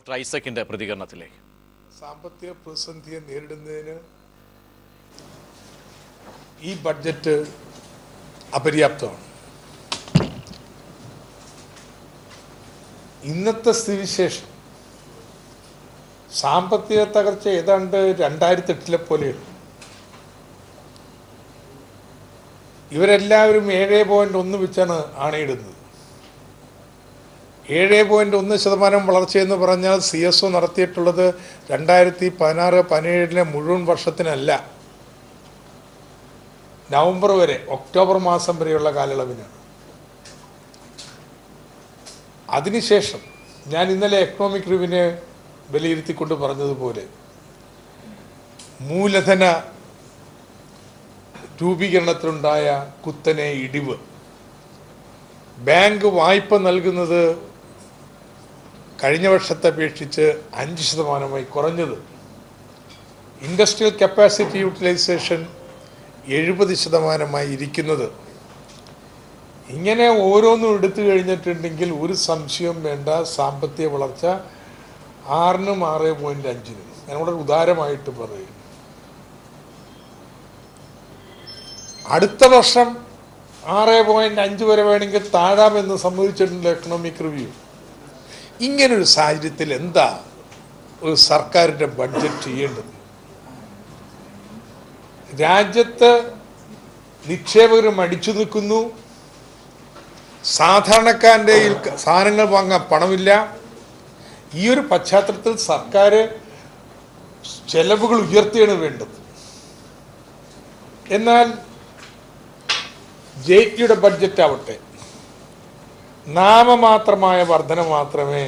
Doctor ഐസക്കിന്റെ പ്രതികരണത്തിലേക്ക്. സാമ്പത്തിക പ്രതിസന്ധിയെ നേരിടുന്നതിന് ഈ ബഡ്ജറ്റ് അപര്യാപ്തമാണ്. ഇന്നത്തെ സ്ഥിതിവിശേഷം സാമ്പത്തിക തകർച്ച ഏതാണ്ട് 2008 പോലെയാണ്. ഇവരെല്ലാവരും 7.1 വെച്ചാണ് ആണയിടുന്നത്. 7.1% വളർച്ചയെന്ന് പറഞ്ഞാൽ CSO നടത്തിയിട്ടുള്ളത് 2016-17 മുഴുവൻ വർഷത്തിനല്ല, നവംബർ വരെ, ഒക്ടോബർ മാസം വരെയുള്ള കാലയളവിനാണ്. അതിനുശേഷം ഞാൻ ഇന്നലെ എക്കണോമിക് റിവ്യൂവിനെ വിലയിരുത്തിക്കൊണ്ട് പറഞ്ഞതുപോലെ മൂലധന രൂപീകരണത്തിലുണ്ടായ കുത്തനെ ഇടിവ്, ബാങ്ക് വായ്പ നൽകുന്നത് കഴിഞ്ഞ വർഷത്തെ അപേക്ഷിച്ച് 5% കുറഞ്ഞത്, ഇൻഡസ്ട്രിയൽ കപ്പാസിറ്റി യൂട്ടിലൈസേഷൻ 70% ഇരിക്കുന്നത്, ഇങ്ങനെ ഓരോന്നും എടുത്തു കഴിഞ്ഞിട്ടുണ്ടെങ്കിൽ ഒരു സംശയം വേണ്ട, സാമ്പത്തിക വളർച്ച 6-നും 6.5-നും. ഞാനിവിടെ ഉദാരമായിട്ട് പറയും, അടുത്ത വർഷം 6.5 വരെ വേണമെങ്കിൽ താഴാമെന്ന് സമ്മതിച്ചിട്ടുണ്ട് എക്കണോമിക് റിവ്യൂ. ഇങ്ങനൊരു സാഹചര്യത്തിൽ എന്താ ഒരു സർക്കാരിൻ്റെ ബഡ്ജറ്റ് ചെയ്യേണ്ടത്? രാജ്യത്ത് നിക്ഷേപകർ മടിച്ചു നിൽക്കുന്നു, സാധാരണക്കാരൻ്റെ സാധനങ്ങൾ വാങ്ങാൻ പണമില്ല. ഈ ഒരു പശ്ചാത്തലത്തിൽ സർക്കാർ ചെലവുകൾ ഉയർത്തുകയാണ് വേണ്ടത്. എന്നാൽ ജെയ്റ്റ്ലിയുടെ ബഡ്ജറ്റ് ആവട്ടെ, നാമമാത്രമായ വർധന മാത്രമേ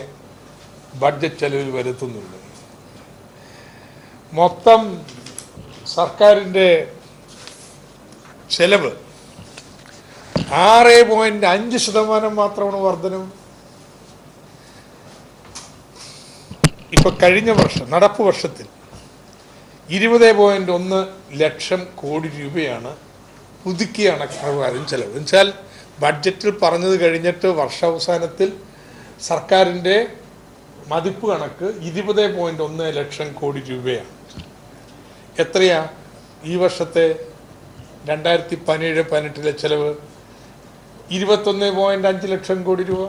ബഡ്ജറ്റ് ചെലവിൽ വരുത്തുന്നുള്ളൂ. മൊത്തം സർക്കാരിൻ്റെ ചെലവ് 6.5% മാത്രമാണ് വർധനം. ഇപ്പൊ കഴിഞ്ഞ വർഷം, നടപ്പ് വർഷത്തിൽ 20.1 ലക്ഷം കോടി രൂപയാണ് പുതുക്കിയ കണക്കുപ്രകാരം ചെലവ്. എന്നുവെച്ചാൽ ബഡ്ജറ്റിൽ പറഞ്ഞത് കഴിഞ്ഞിട്ട് വർഷാവസാനത്തിൽ സർക്കാരിൻ്റെ മതിപ്പ് കണക്ക് 20.1 ലക്ഷം കോടി രൂപയാണ്. എത്രയാ ഈ വർഷത്തെ 2017-18 ചെലവ്? 21.5 ലക്ഷം കോടി രൂപ.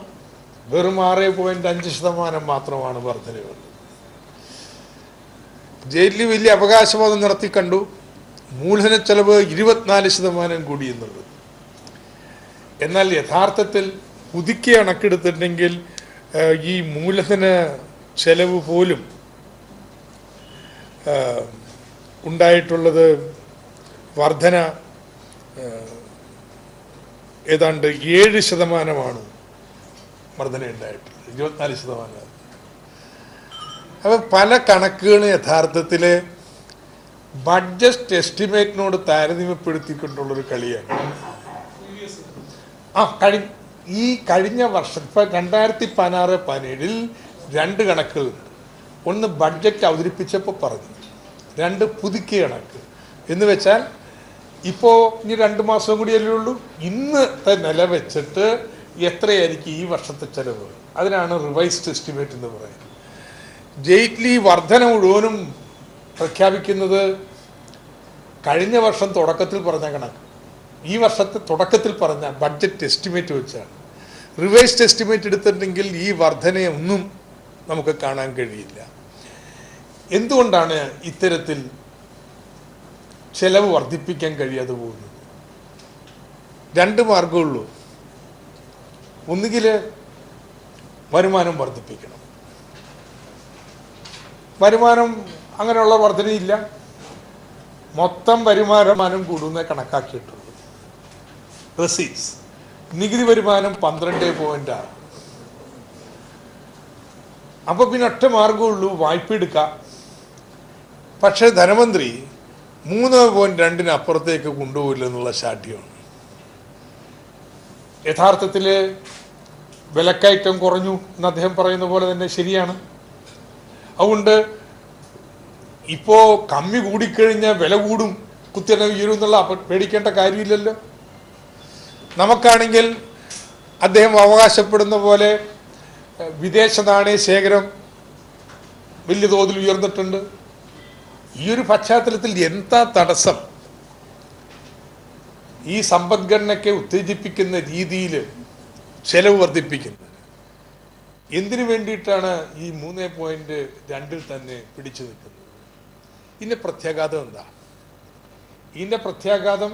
വെറും 6.5% മാത്രമാണ് വർധനവ്. ജയിലിൽ വലിയ അവകാശവാദം നടത്തി കണ്ടു, മൂലധന ചെലവ് 24% കൂടി എന്നുള്ളത്. എന്നാൽ യഥാർത്ഥത്തിൽ പുതുക്കി കണക്കെടുത്തിട്ടുണ്ടെങ്കിൽ ഈ മൂലധന ചെലവ് പോലും ഉണ്ടായിട്ടുള്ളത് വർധന ഏതാണ്ട് 7% വർധന ഉണ്ടായിട്ടുള്ളത്, 24%. അപ്പോൾ പല കണക്കുകളും യഥാർത്ഥത്തിൽ ബഡ്ജറ്റ് എസ്റ്റിമേറ്റിനോട് താരതമ്യപ്പെടുത്തിക്കൊണ്ടുള്ളൊരു കളിയാണ്. ഈ കഴിഞ്ഞ വർഷം ഇപ്പം 2016-17 2 കണക്കുകളുണ്ട്. ഒന്ന് ബഡ്ജറ്റ് അവതരിപ്പിച്ചപ്പോൾ പറഞ്ഞു, 2 പുതുക്കിയ കണക്ക്. എന്ന് വെച്ചാൽ ഇപ്പോൾ ഇനി 2 മാസം കൂടിയല്ലേ ഉള്ളൂ, ഇന്നത്തെ നില വെച്ചിട്ട് എത്രയായിരിക്കും ഈ വർഷത്തെ ചെലവ്, അതിനാണ് റിവൈസ്ഡ് എസ്റ്റിമേറ്റ് എന്ന് പറയുന്നത്. ജെയ്റ്റ്ലി വർധന മുഴുവനും പ്രഖ്യാപിക്കുന്നത് കഴിഞ്ഞ വർഷം തുടക്കത്തിൽ പറഞ്ഞ കണക്ക്, ഈ വർഷത്തെ തുടക്കത്തിൽ പറഞ്ഞ ബഡ്ജറ്റ് എസ്റ്റിമേറ്റ് വെച്ചാണ്. റിവൈസ്ഡ് എസ്റ്റിമേറ്റ് എടുത്തിട്ടുണ്ടെങ്കിൽ ഈ വർധനയൊന്നും നമുക്ക് കാണാൻ കഴിയില്ല. എന്തുകൊണ്ടാണ് ഇത്തരത്തിൽ ചെലവ് വർദ്ധിപ്പിക്കാൻ കഴിയാതെ പോകുന്നത്? 2 മാർഗമുള്ളൂ. ഒന്നുകിൽ വരുമാനം വർദ്ധിപ്പിക്കണം. വരുമാനം അങ്ങനെയുള്ള വർധനയില്ല, മൊത്തം വരുമാനം കൂടുന്നേ കണക്കാക്കിയിട്ടുള്ളൂ. റെസീറ്റ്സ്, നികുതി വരുമാനം 12.6. അപ്പോൾ പിന്നെ ഒറ്റ മാർഗമുള്ളൂ, വായ്പ എടുക്കാം. പക്ഷേ ധനമന്ത്രി 3.2 അപ്പുറത്തേക്ക് കൊണ്ടുപോയില്ലെന്നുള്ള ശാഠ്യമാണ്. യഥാർത്ഥത്തിൽ വിലക്കയറ്റം കുറഞ്ഞു എന്ന് അദ്ദേഹം പറയുന്ന പോലെ തന്നെ ശരിയാണ്. അതുകൊണ്ട് ഇപ്പോൾ കമ്മി കൂടിക്കഴിഞ്ഞാൽ വില കൂടും, കുത്തിനെ ഉയരും എന്നുള്ള പേടിക്കേണ്ട കാര്യമില്ലല്ലോ. നമുക്കാണെങ്കിൽ അദ്ദേഹം അവകാശപ്പെടുന്ന പോലെ വിദേശ നാണയ ശേഖരം വലിയ തോതിൽ ഉയർന്നിട്ടുണ്ട്. ഈ ഒരു പശ്ചാത്തലത്തിൽ എന്താ തടസ്സം ഈ സമ്പദ്ഘടനയ്ക്ക് ഉത്തേജിപ്പിക്കുന്ന രീതിയിൽ ചെലവ് വർദ്ധിപ്പിക്കുന്നത്? എന്തിനു വേണ്ടിയിട്ടാണ് ഈ 3.2 തന്നെ പിടിച്ചു നിൽക്കുന്നത്? ഇതിൻ്റെ പ്രത്യാഘാതം എന്താ? ഇതിൻ്റെ പ്രത്യാഘാതം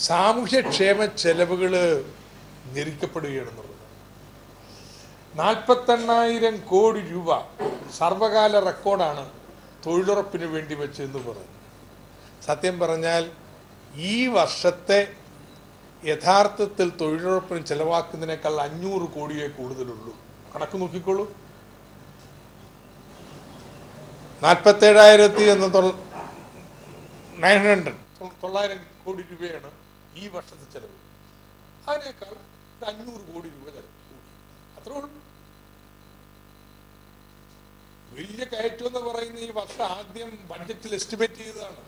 സാമൂഹ്യക്ഷേമ ചെലവുകൾ ഞെരിക്കപ്പെടുകയാണെന്നുള്ളത്. 48,000 കോടി രൂപ സർവകാല റെക്കോർഡാണ് തൊഴിലുറപ്പിന് വേണ്ടി വെച്ചെന്ന് പറഞ്ഞു. സത്യം പറഞ്ഞാൽ ഈ വർഷത്തെ യഥാർത്ഥത്തിൽ തൊഴിലുറപ്പിന് ചെലവാക്കുന്നതിനേക്കാൾ 500 കോടിയേ കൂടുതലുള്ളൂ. കണക്ക് നോക്കിക്കോളൂ. 900 കോടി രൂപയാണ് ഈ വർഷത്തെ ചെലവ്. അതിനേക്കാൾ 500 കോടി രൂപ ചെലവ് കൂടി. അത്രേ ഉള്ളൂ. വലിയ കയറ്റം എന്ന് പറയുന്ന ഈ വർഷം ആദ്യം ബഡ്ജറ്റിൽ എസ്റ്റിമേറ്റ് ചെയ്തതാണ്.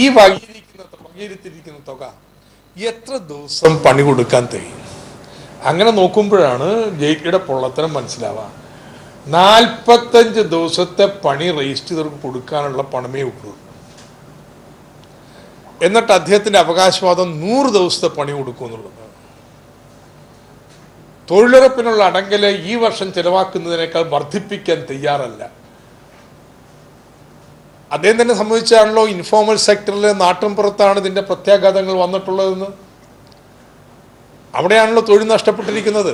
ഈ വകയിരുത്തിയിരിക്കുന്ന തുക എത്ര ദിവസം പണി കൊടുക്കാൻ കഴിയും? അങ്ങനെ നോക്കുമ്പോഴാണ് ജെയ്ക്കിയുടെ പൊള്ളത്തരം മനസ്സിലാവുക. 45 ദിവസത്തെ പണി രജിസ്റ്റർ ചെയ്തവർക്ക് കൊടുക്കാനുള്ള പണമേ ഉള്ളൂ. എന്നിട്ട് അദ്ദേഹത്തിന്റെ അവകാശവാദം 100 ദിവസത്തെ പണി കൊടുക്കും എന്നുള്ളതാണ്. തൊഴിലുറപ്പിനുള്ള അടങ്കല് ഈ വർഷം ചെലവാക്കുന്നതിനേക്കാൾ വർദ്ധിപ്പിക്കാൻ തയ്യാറല്ല. അദ്ദേഹം തന്നെ സംബന്ധിച്ചാണല്ലോ ഇൻഫോർമൽ സെക്ടറിൽ നാട്ടിൻപുറത്താണ് ഇതിന്റെ പ്രത്യാഘാതങ്ങൾ വന്നിട്ടുള്ളതെന്ന്. അവിടെയാണല്ലോ തൊഴിൽ നഷ്ടപ്പെട്ടിരിക്കുന്നത്.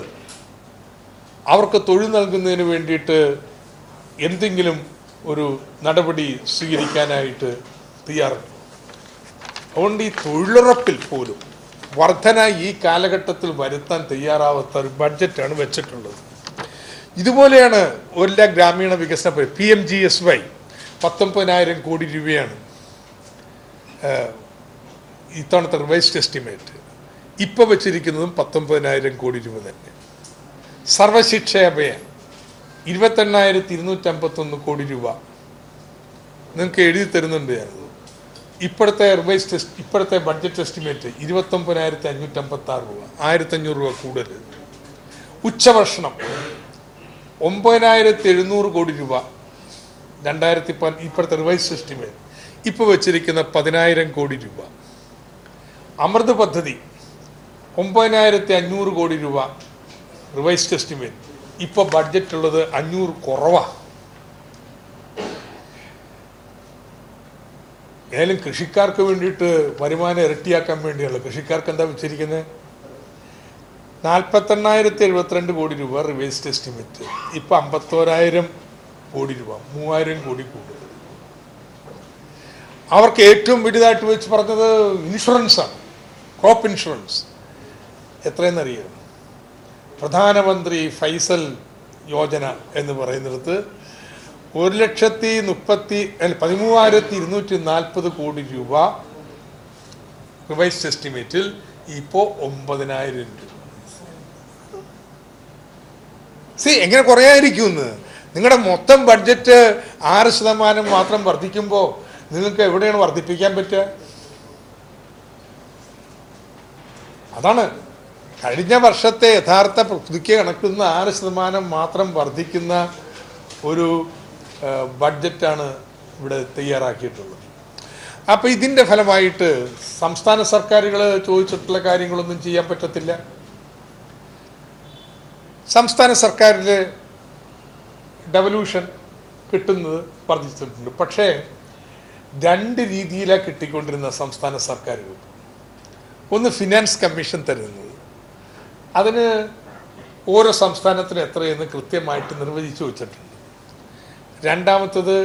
അവർക്ക് തൊഴിൽ നൽകുന്നതിന് വേണ്ടിയിട്ട് എന്തെങ്കിലും ഒരു നടപടി സ്വീകരിക്കാനായിട്ട് തയ്യാറുണ്ട്. അതുകൊണ്ട് ഈ തൊഴിലുറപ്പിൽ പോലും വർധന ഈ കാലഘട്ടത്തിൽ വരുത്താൻ തയ്യാറാവാത്ത ഒരു ബഡ്ജറ്റാണ് വെച്ചിട്ടുള്ളത്. ഇതുപോലെയാണ് എല്ലാ ഗ്രാമീണ വികസന PMGSY 19,000 കോടി രൂപയാണ് ഇത്തവണത്തെ റിവൈസ്ഡ് എസ്റ്റിമേറ്റ്. ഇപ്പോൾ വെച്ചിരിക്കുന്നതും 19,000 കോടി രൂപ തന്നെ. സർവശിക്ഷ അഭയൻ 28,251 കോടി രൂപ നിങ്ങൾക്ക് എഴുതി തരുന്നുണ്ട് ഞാനത്. ഇപ്പോഴത്തെ ബഡ്ജറ്റ് എസ്റ്റിമേറ്റ് 29,556 രൂപ, 1,500 രൂപ കൂടുതൽ. ഉച്ചഭക്ഷണം 9,700 കോടി രൂപ 2010 ഇപ്പോഴത്തെ റിവൈസ്ഡ് എസ്റ്റിമേറ്റ്. ഇപ്പോൾ വെച്ചിരിക്കുന്ന 10,000 കോടി രൂപ. അമൃത് പദ്ധതി 9,500 കോടി രൂപ റിവൈസ്ഡ് എസ്റ്റിമേറ്റ്. ഇപ്പോൾ ബഡ്ജറ്റ് ഉള്ളത് 500 കുറവാണ്. ഏതായാലും കൃഷിക്കാർക്ക് വേണ്ടിയിട്ട് വരുമാനം ഇരട്ടിയാക്കാൻ വേണ്ടിയുള്ള കൃഷിക്കാർക്ക് എന്താ വെച്ചിരിക്കുന്നത്? 48,072 കോടി രൂപ റിവൈസ്ഡ് എസ്റ്റിമേറ്റ്. ഇപ്പം 51,000 കോടി രൂപ, 3,000 കോടി കൂടുതൽ. അവർക്ക് ഏറ്റവും വലുതായിട്ട് വെച്ച് പറഞ്ഞത് ഇൻഷുറൻസാണ്, ക്രോപ്പ് ഇൻഷുറൻസ്. എത്രയെന്നറിയാം? പ്രധാനമന്ത്രി ഫൈസൽ യോജന എന്ന് പറയുന്നിടത്ത് 13,240 കോടി രൂപ റിവൈസ്ഡ് എസ്റ്റിമേറ്റിൽ ഇപ്പോൾ 9,000 രൂപ. എങ്ങനെ കുറയായിരിക്കുമെന്ന്? നിങ്ങളുടെ മൊത്തം ബഡ്ജറ്റ് 6% മാത്രം വർദ്ധിക്കുമ്പോൾ നിങ്ങൾക്ക് എവിടെയാണ് വർദ്ധിപ്പിക്കാൻ പറ്റുക? അതാണ് കഴിഞ്ഞ വർഷത്തെ യഥാർത്ഥ പുതുക്കിയ കണക്കുന്ന 6% മാത്രം വർദ്ധിക്കുന്ന ഒരു ബഡ്ജറ്റാണ് ഇവിടെ തയ്യാറാക്കിയിട്ടുള്ളത്. അപ്പോൾ ഇതിൻ്റെ ഫലമായിട്ട് സംസ്ഥാന സർക്കാരുകൾ ചോദിച്ചിട്ടുള്ള കാര്യങ്ങളൊന്നും ചെയ്യാൻ പറ്റത്തില്ല. സംസ്ഥാന സർക്കാരിൽ ഡെവല്യൂഷൻ കിട്ടുന്നത് വർദ്ധിച്ചിട്ടുണ്ട്. പക്ഷേ 2 രീതിയിലാണ് കിട്ടിക്കൊണ്ടിരുന്ന സംസ്ഥാന സർക്കാരുകൾ. ഒന്ന് ഫിനാൻസ് കമ്മീഷൻ തരുന്നത്, അതിന് ഓരോ സംസ്ഥാനത്തിനും എത്രയെന്ന് കൃത്യമായിട്ട് നിർവചിച്ചു വച്ചിട്ടുണ്ട്. രണ്ടാമത്തത്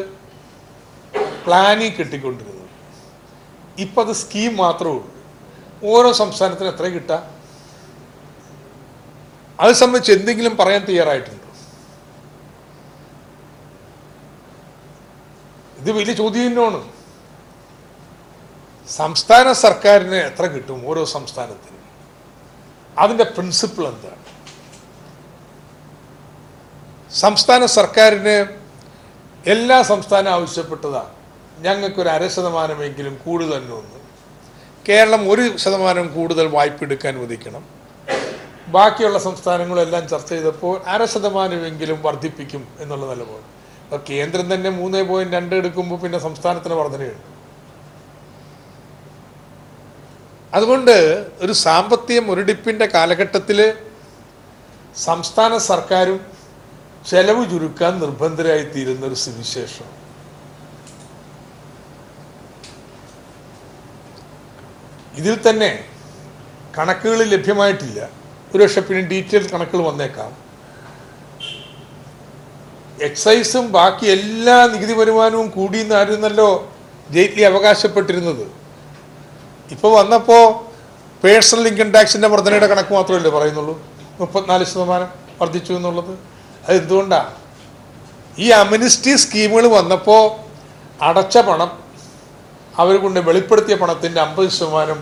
പ്ലാനിങ് കിട്ടിക്കൊണ്ടിരുന്നത്. ഇപ്പം അത് സ്കീം മാത്രമേ ഉള്ളൂ. ഓരോ സംസ്ഥാനത്തിനും എത്ര കിട്ടുക, അത് സംബന്ധിച്ച് എന്തെങ്കിലും പറയാൻ തയ്യാറായിട്ടുണ്ടോ? ഇത് വലിയ ചോദ്യം തന്നെയാണ്. സംസ്ഥാന സർക്കാരിന് എത്ര കിട്ടും ഓരോ സംസ്ഥാനത്തിനും? അതിൻ്റെ പ്രിൻസിപ്പിൾ എന്താണ്? സംസ്ഥാന സർക്കാരിന് എല്ലാ സംസ്ഥാനം ആവശ്യപ്പെട്ടതാണ് ഞങ്ങൾക്കൊരു 0.5% കൂടുതൽ ഒന്ന്. കേരളം 1% കൂടുതൽ വായ്പ എടുക്കാൻ അനുവദിക്കണം. ബാക്കിയുള്ള സംസ്ഥാനങ്ങളെല്ലാം ചർച്ച ചെയ്തപ്പോൾ 0.5% വർദ്ധിപ്പിക്കും എന്നുള്ള നിലപാട്. അപ്പോൾ കേന്ദ്രം തന്നെ 3.2 എടുക്കുമ്പോൾ പിന്നെ സംസ്ഥാനത്തിന് വർധനയുണ്ട്. അതുകൊണ്ട് ഒരു സാമ്പത്തിക മുരടിപ്പിൻ്റെ കാലഘട്ടത്തിൽ സംസ്ഥാന സർക്കാരും ചെലവ് ചുരുക്കാൻ നിർബന്ധരായിത്തീരുന്ന ഒരു സ്ഥിതിവിശേഷം. ഇതിൽ തന്നെ കണക്കുകൾ ലഭ്യമായിട്ടില്ല. ഒരുപക്ഷെ പിന്നെ ഡീറ്റെയിൽ കണക്കുകൾ വന്നേക്കാം. എക്സൈസും ബാക്കി എല്ലാ നികുതി വരുമാനവും കൂടിയെന്നായിരുന്നല്ലോ ജെയ്റ്റ്ലി അവകാശപ്പെട്ടിരുന്നത്. ഇപ്പോൾ വന്നപ്പോൾ പേഴ്സണൽ ഇൻകം ടാക്സിൻ്റെ വർധനയുടെ കണക്ക് മാത്രമല്ലേ പറയുന്നുള്ളൂ. 34% വർദ്ധിച്ചു എന്നുള്ളത്. അത് എന്തുകൊണ്ടാണ്? ഈ അമിനിസ്റ്റി സ്കീമുകൾ വന്നപ്പോൾ അടച്ച പണം അവർ കൊണ്ട് വെളിപ്പെടുത്തിയ പണത്തിൻ്റെ 50%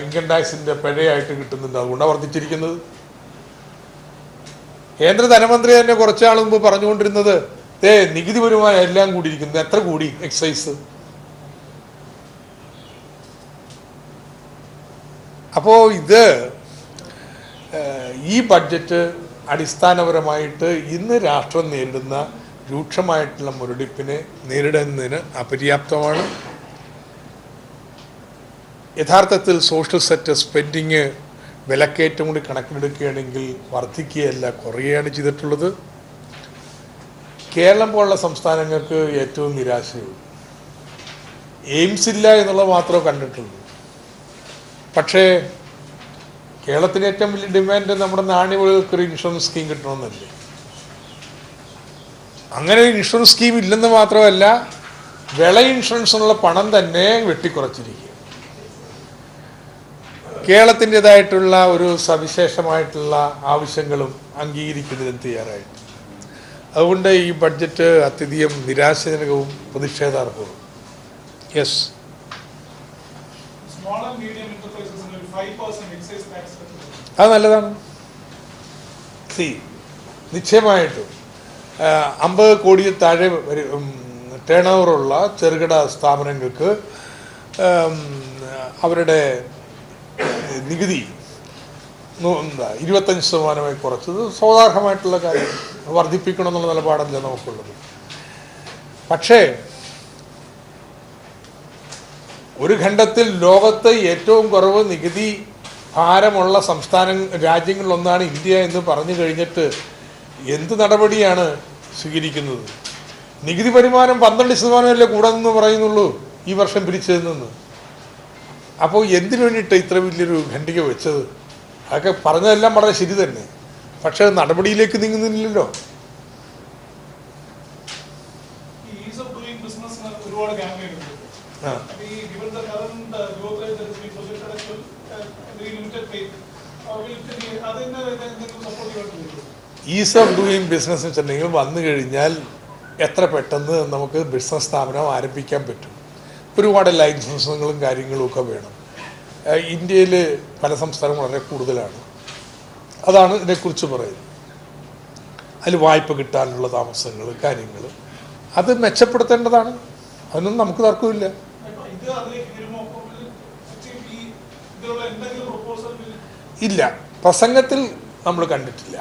ഇൻകം ടാക്സിൻ്റെ പിഴയായിട്ട് കിട്ടുന്നുണ്ട്. അതുകൊണ്ടാണ് വർദ്ധിച്ചിരിക്കുന്നത്. കേന്ദ്ര ധനമന്ത്രി തന്നെ കുറച്ചാൾ മുമ്പ് പറഞ്ഞുകൊണ്ടിരുന്നത് നികുതി വരുമാനം എല്ലാം കൂടിയിരിക്കുന്നത്. എത്ര കൂടി എക്സൈസ്? അപ്പോൾ ഈ ബഡ്ജറ്റ് അടിസ്ഥാനപരമായിട്ട് ഇന്ന് രാഷ്ട്രം നേരിടുന്ന രൂക്ഷമായിട്ടുള്ള മുരടിപ്പിനെ നേരിടുന്നതിന് അപര്യാപ്തമാണ്. യഥാർത്ഥത്തിൽ സോഷ്യൽ സെക്ടർ സ്പെൻഡിങ് വിലക്കയറ്റം കൂടി കണക്കിലെടുക്കുകയാണെങ്കിൽ വർദ്ധിക്കുകയല്ല, കുറയുകയാണ് ചെയ്തിട്ടുള്ളത്. കേരളം പോലുള്ള സംസ്ഥാനങ്ങൾക്ക് ഏറ്റവും നിരാശയുള്ളൂ. എയിംസ് ഇല്ല എന്നുള്ളത് മാത്രമേ കണ്ടിട്ടുള്ളൂ. പക്ഷേ കേരളത്തിന് ഏറ്റവും വലിയ ഡിമാൻഡ് നമ്മുടെ നാണ്യവിളകൾക്ക് ഒരു ഇൻഷുറൻസ് സ്കീം കിട്ടണമെന്നല്ലേ. അങ്ങനെ ഒരു ഇൻഷുറൻസ് സ്കീം ഇല്ലെന്ന് മാത്രമല്ല, വിള ഇൻഷുറൻസിനുള്ള പണം തന്നെ വെട്ടിക്കുറച്ചിരിക്കുക. കേരളത്തിൻ്റെതായിട്ടുള്ള ഒരു സവിശേഷമായിട്ടുള്ള ആവശ്യങ്ങളും അംഗീകരിക്കുന്നതിന് തയ്യാറായിട്ട്. അതുകൊണ്ട് ഈ ബഡ്ജറ്റ് അത്യധികം നിരാശജനകവും പ്രതിഷേധാർഹവും. യെസ്, അത് നല്ലതാണ്. നിശ്ചയമായിട്ടും 50 കോടിയിൽ താഴെ ടേൺ ഓവറുള്ള ചെറുകിട സ്ഥാപനങ്ങൾക്ക് അവരുടെ നികുതി 25% കുറച്ചത് സ്വാഭാവികമായിട്ടുള്ള കാര്യം. വർദ്ധിപ്പിക്കണം എന്നുള്ള നിലപാടല്ല നമുക്കുള്ളത്. പക്ഷേ ഒരു ഖണ്ഡത്തിൽ ലോകത്ത് ഏറ്റവും കുറവ് നികുതി ഭാരമുള്ള രാജ്യങ്ങളിലൊന്നാണ് ഇന്ത്യ എന്ന് പറഞ്ഞു കഴിഞ്ഞിട്ട് എന്ത് നടപടിയാണ് സ്വീകരിക്കുന്നത്? നികുതി വരുമാനം 12% കൂടെന്ന് പറയുന്നുള്ളൂ ഈ വർഷം പിരിച്ചതിൽ നിന്ന്. അപ്പോൾ എന്തിനു വേണ്ടിയിട്ട് ഇത്ര വലിയൊരു ഖണ്ഡിക വെച്ചത്? അതൊക്കെ പറഞ്ഞതെല്ലാം വളരെ ശരി തന്നെ, പക്ഷെ നടപടിയിലേക്ക് നീങ്ങുന്നില്ലല്ലോ. ഈസ് ഓഫ് ഡൂയിങ് ബിസിനസ് വെച്ചിട്ടുണ്ടെങ്കിൽ വന്നു കഴിഞ്ഞാൽ എത്ര പെട്ടെന്ന് നമുക്ക് ബിസിനസ് സ്ഥാപനം ആരംഭിക്കാൻ പറ്റും. ഒരുപാട് ലൈസൻസുകളും കാര്യങ്ങളും ഒക്കെ വേണം. ഇന്ത്യയിൽ പല സംസ്ഥാനങ്ങളും വളരെ കൂടുതലാണ്. അതാണ് ഇതിനെക്കുറിച്ച് പറയുന്നത്. അതിൽ വായ്പ കിട്ടാനുള്ള താമസങ്ങൾ, കാര്യങ്ങൾ അത് മെച്ചപ്പെടുത്തേണ്ടതാണ്. അതിനൊന്നും നമുക്ക് തർക്കമില്ല. ഇല്ല, പ്രസംഗത്തിൽ നമ്മൾ കണ്ടിട്ടില്ല.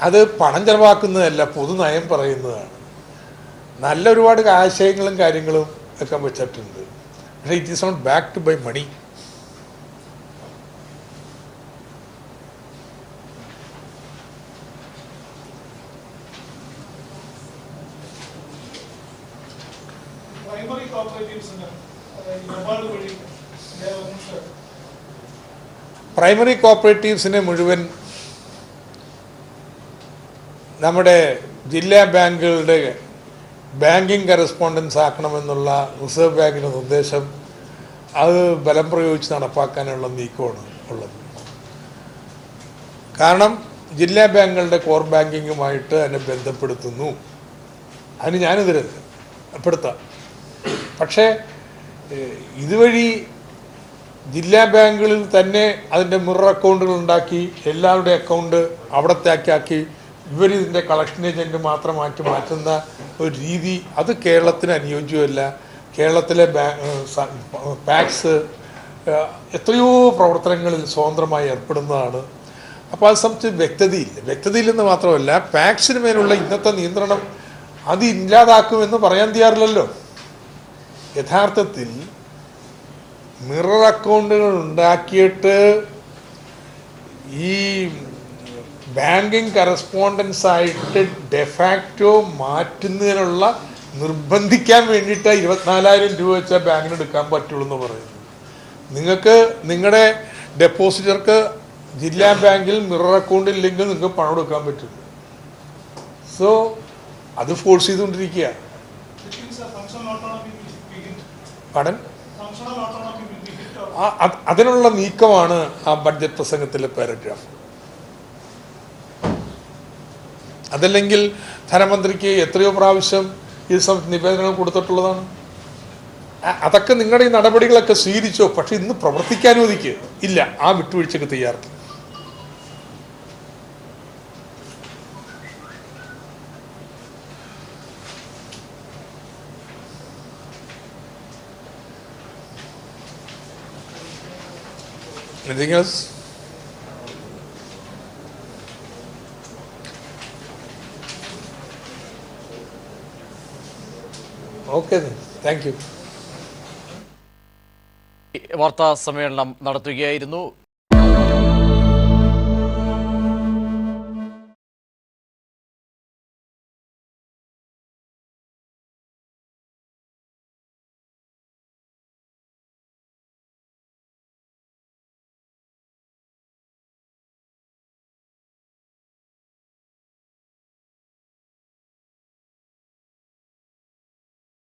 അത് പണം ചെലവാക്കുന്നതല്ല, പൊതുനയം പറയുന്നതാണ്. നല്ല ഒരുപാട് ആശയങ്ങളും കാര്യങ്ങളും ഒക്കെ വെച്ചിട്ടുണ്ട്. പക്ഷേ it is not backed by money. Primary കോപ്പറേറ്റീവ്സിനെ മുഴുവൻ നമ്മുടെ ജില്ലാ ബാങ്കുകളുടെ ബാങ്കിങ് കറസ്പോണ്ടൻസ് ആക്കണമെന്നുള്ള റിസർവ് ബാങ്കിൻ്റെ നിർദ്ദേശം അത് ബലം പ്രയോഗിച്ച് നടപ്പാക്കാനുള്ള നീക്കമാണ് ഉള്ളത്. കാരണം ജില്ലാ ബാങ്കുകളുടെ കോർ ബാങ്കിങ്ങുമായിട്ട് അതിനെ ബന്ധപ്പെടുത്തുന്നു. അതിന് ഞാനെതിരെ പെടുത്താം. പക്ഷേ ഇതുവഴി ജില്ലാ ബാങ്കുകളിൽ തന്നെ അതിൻ്റെ മിറർ അക്കൗണ്ടുകൾ ഉണ്ടാക്കി എല്ലാവരുടെ അക്കൗണ്ട് അവിടത്തേക്കാക്കി ഇവരിതിൻ്റെ കളക്ഷൻ ഏജൻറ്റ് മാത്രം മാറ്റുന്ന ഒരു രീതി, അത് കേരളത്തിന് അനുയോജ്യമല്ല. കേരളത്തിലെ പാക്സ് എത്രയോ പ്രവർത്തനങ്ങളിൽ സ്വതന്ത്രമായി ഏർപ്പെടുന്നതാണ്. അപ്പോൾ അത് സംബന്ധിച്ച് വ്യക്തതയില്ലെന്ന് മാത്രമല്ല പാക്സിന് മേലുള്ള ഇന്നത്തെ നിയന്ത്രണം അത് ഇല്ലാതാക്കുമെന്ന് പറയാൻ തയ്യാറില്ലല്ലോ. യഥാർത്ഥത്തിൽ മിറർ അക്കൗണ്ടുകൾ ഉണ്ടാക്കിയിട്ട് ഈ ബാങ്കിങ് കറസ്പോണ്ടൻസ് ആയിട്ട് ഡെഫാക്റ്റോ മാറ്റുന്നതിനുള്ള നിർബന്ധിക്കാൻ വേണ്ടിയിട്ട് 24,000 രൂപ വെച്ചാൽ ബാങ്കിന് എടുക്കാൻ പറ്റുള്ളൂ എന്ന് പറയുന്നു. നിങ്ങൾക്ക് നിങ്ങളുടെ ഡെപ്പോസിറ്റർക്ക് ജില്ലാ ബാങ്കിൽ മിറർ അക്കൗണ്ട് ഇല്ലെങ്കിൽ നിങ്ങൾക്ക് പണം എടുക്കാൻ പറ്റില്ല. സോ അത് ഫോഴ്സ് ചെയ്തുകൊണ്ടിരിക്കുക. പടൻ അതിനുള്ള നീക്കമാണ് ആ ബഡ്ജറ്റ് പ്രസംഗത്തിലെ പാരഗ്രാഫ്. അതല്ലെങ്കിൽ ധനമന്ത്രിക്ക് എത്രയോ പ്രാവശ്യം ഇത് നിവേദനങ്ങൾ കൊടുത്തിട്ടുള്ളതാണ്. അതൊക്കെ നിങ്ങളുടെ ഈ നടപടികളൊക്കെ സ്വീകരിച്ചോ, പക്ഷെ ഇന്ന് പ്രവർത്തിക്കാൻ അനുവദിക്കുക ഇല്ല. ആ വിട്ടുവീഴ്ചക്ക് തയ്യാറാക്കി. Anything else? Okay then. Thank you. വാർത്താ സമ്മേളനം നടത്തുകയായിരുന്നു.